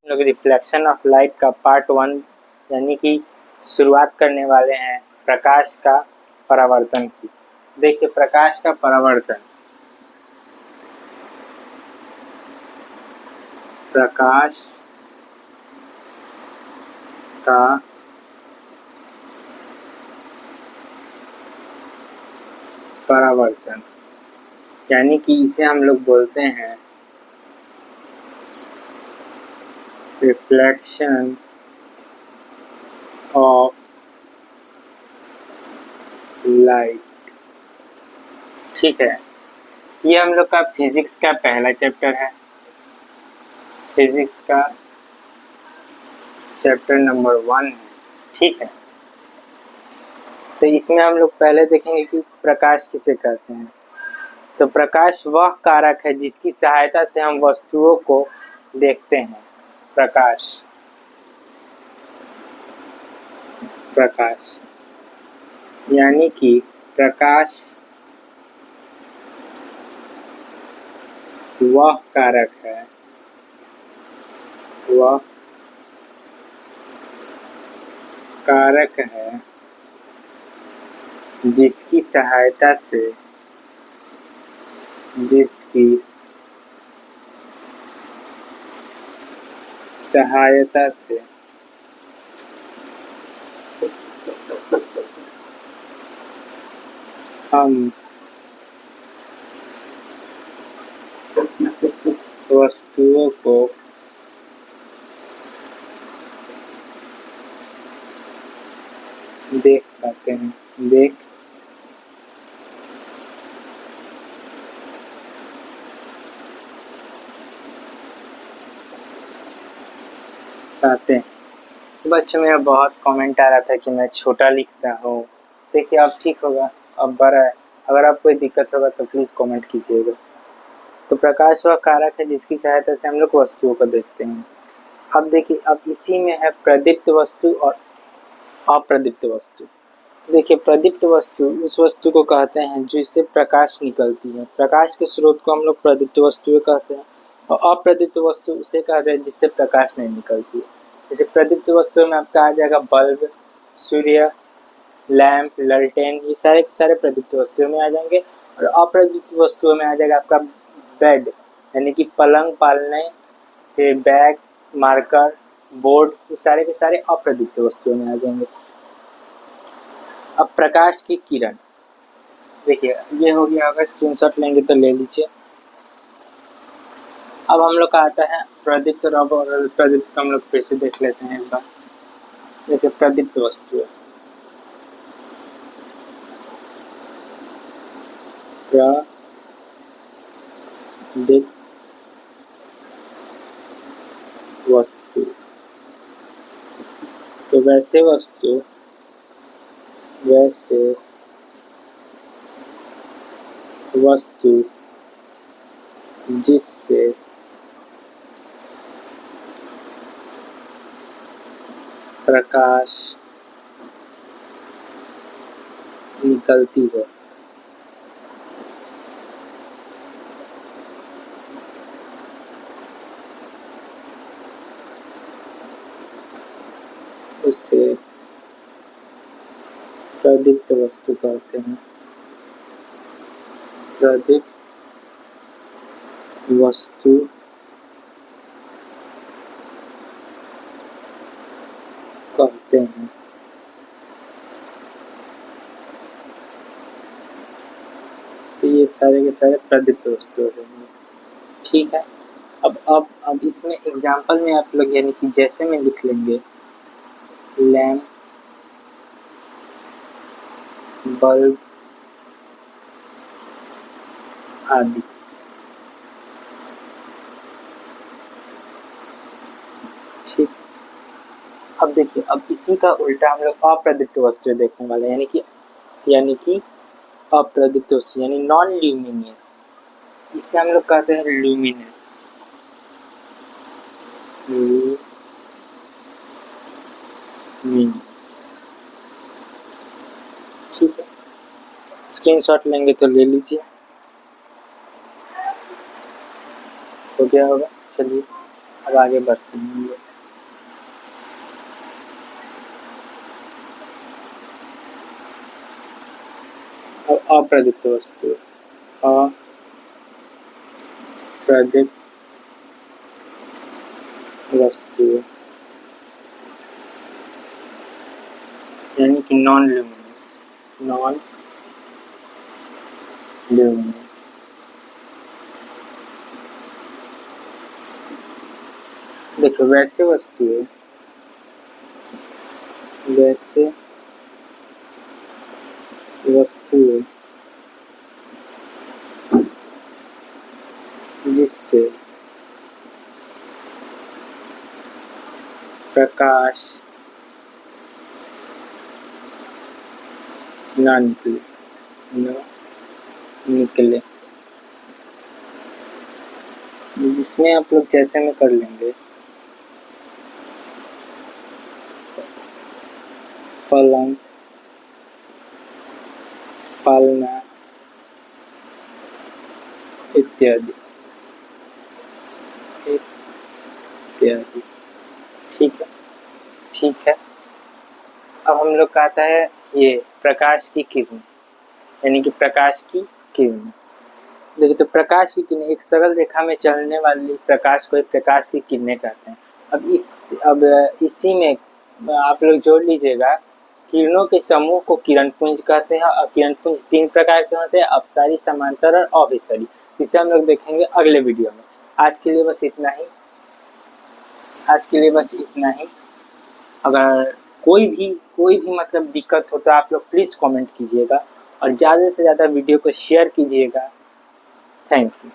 लोग reflection of light का part 1 यानी कि शुरुआत करने वाले हैं प्रकाश का परावर्तन की। देखिए प्रकाश का परावर्तन, प्रकाश का परावर्तन यानी कि इसे हम लोग बोलते हैं रिफ्लेक्शन ऑफ लाइट। ठीक है, ये हम लोग का फिजिक्स का पहला चैप्टर है, फिजिक्स का चैप्टर नंबर 1 है। ठीक है, तो इसमें हम लोग पहले देखेंगे कि प्रकाश किसे कहते हैं। तो प्रकाश वह कारक है जिसकी सहायता से हम वस्तुओं को देखते हैं। प्रकाश यानी कि प्रकाश वह कारक है, वह कारक है जिसकी सहायता से हम वस्तुओं को देख पाते हैं, देख पाते हैं। बच्चों मेरा बहुत कमेंट आ रहा था कि मैं छोटा लिखता हूँ। देखिए अब ठीक होगा, अब बड़ा है। अगर आप कोई दिक्कत होगा तो प्लीज़ कमेंट कीजिएगा। तो प्रकाश वह कारक है जिसकी सहायता से हम लोग वस्तुओं को देखते हैं। अब देखिए, अब इसी में है प्रदीप्त वस्तु और अप्रदीप्त वस्तु। तो देखिए प्रदीप्त वस्तु उस वस्तु को कहते हैं जिससे प्रकाश निकलती है। प्रकाश के स्रोत को हम लोग प्रदीप्त वस्तुएं कहते हैं, और अप्रदीप्त वस्तु उसे कहते हैं जिससे प्रकाश नहीं निकलती है। जैसे प्रदीप्त वस्तुओं में आपका आ जाएगा बल्ब, सूर्य, लैंप, लालटेन, ये सारे के सारे प्रदीप्त वस्तुओं में आ जाएंगे। और अप्रदीप्त वस्तुओं में आ जाएगा आपका बेड यानी कि पलंग, पालने, फिर बैग, मार्कर, बोर्ड, ये सारे के सारे अप्रदीप्त वस्तुओं में आ जाएंगे। अब प्रकाश की किरण, देखिए ये हो गया, अगर स्क्रीनशॉट लेंगे तो ले लीजिए। अब हम लोग का आता है प्रदीप्त और अप्रदीप्त, हम लोग फिर से देख लेते हैं एक बार। देखिए प्रदीप्त वस्तु है, प्रदीप्त वस्तु, तो वैसे वस्तु जिससे प्रकाश निकलती है, उसे प्रदीप्त वस्तु कहते हैं। प्रदीप्त वस्तु कहते हैं। तो ये सारे के सारे प्रदीप्त वस्तु हो जाएंगे। ठीक है, अब इसमें एग्जाम्पल में आप लोग यानी कि जैसे में लिख लेंगे लैंप, बल्ब आदि। ठीक, अब देखिए, अब इसी का उल्टा हम लोग अप्रदीप्त वस्तु देखने वाले यानी कि अप्रदीप्त वस्तु यानी नॉन ल्यूमिनियस, इसे हम लोग कहते हैं ल्यूमिनस। ठीक है, स्क्रीनशॉट लेंगे तो ले लीजिए, हो गया होगा। चलिए अब आगे बढ़ते हैं हम लोग। अब अप्रदीप्त वस्तु, अप्रदीप्त वस्तु यानी कि नॉन ल्यूमिनस, नॉन ल्यूमिनस। देखो वैसे वस्तुएं, वैसे वस्तुएं जिससे प्रकाश ना निकले, न निकले, जिसमें आप लोग जैसे में कर लेंगे पलंग, पालना इत्यादि इत्यादि। ठीक है, ठीक है। अब हम लोग का आता है ये प्रकाश की किरण, यानी कि प्रकाश की किरण। देखिए तो प्रकाश की किरण एक सरल रेखा में चलने वाली प्रकाश को प्रकाश की किरणें कहते हैं। अब इसी में आप लोग जोड़ लीजिएगा, किरणों के समूह को किरणपुंज कहते हैं और किरणपुंज 3 प्रकार के होते हैं, अपसारी, समांतर और अभिसारी। इसे हम लोग देखेंगे अगले वीडियो में। आज के लिए बस इतना ही, आज के लिए बस इतना ही। अगर कोई भी मतलब दिक्कत हो तो आप लोग प्लीज़ कमेंट कीजिएगा और ज़्यादा से ज़्यादा वीडियो को शेयर कीजिएगा। Thank you.